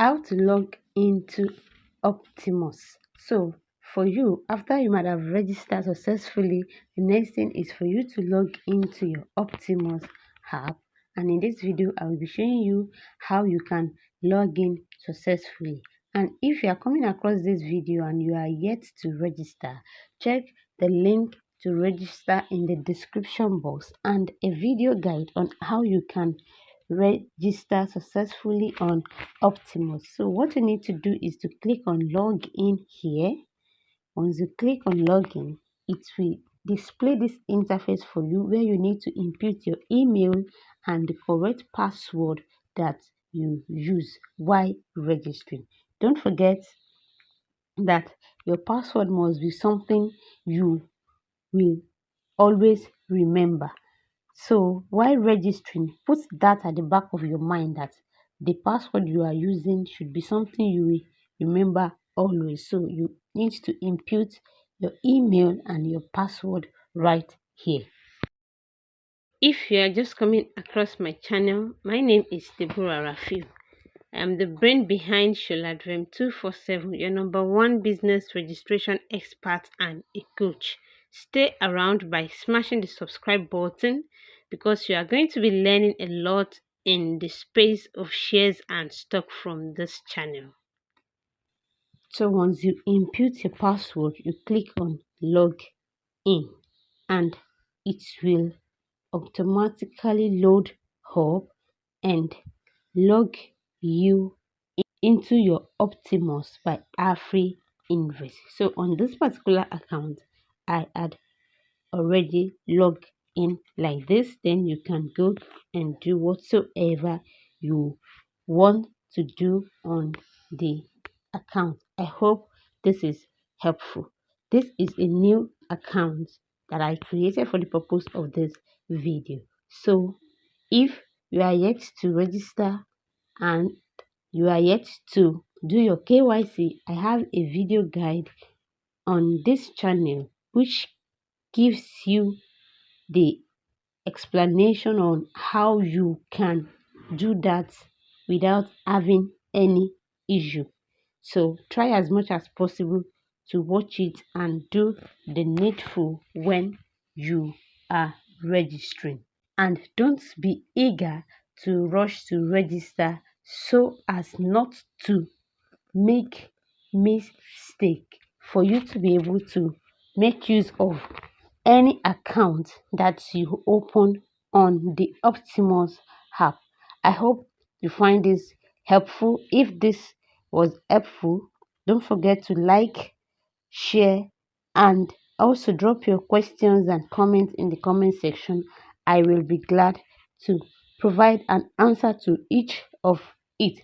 How to log into Optimus. So for you, after you might have registered successfully, the next thing is for you to log into your Optimus app. And in this video, I will be showing you how you can log in successfully. And if you are coming across this video and you are yet to register, check the link to register in the description box and a video guide on how you can register successfully on Optimus. So what you need to do is to click on login here. Once you click on login, it will display this interface for you where you need to input your email and the correct password that you use while registering. Don't forget that your password must be something you will always remember. So while registering, put that at the back of your mind that the password you are using should be something you will remember always. So you need to input your email and your password right here. If you are just coming across my channel, my name is Deborah Rafiu. I am the brain behind Sholadvem 247, your #1 business registration expert and a coach. Stay around by smashing the subscribe button because you are going to be learning a lot in the space of shares and stock from this channel. So once you input your password, you click on log in and it will automatically load up and log you into your Optimus by Afri Invest. So on this particular account, I had already logged in like this. Then you can go and do whatsoever you want to do on the account. I hope this is helpful. This is a new account that I created for the purpose of this video. So if you are yet to register and you are yet to do your KYC, I have a video guide on this channel which gives you the explanation on how you can do that without having any issue. So try as much as possible to watch it and do the needful when you are registering. And don't be eager to rush to register so as not to make mistake, for you to be able to make use of any account that you open on the Optimus app. I hope you find this helpful. If this was helpful, don't forget to like, share, and also drop your questions and comments in the comment section. I will be glad to provide an answer to each of it.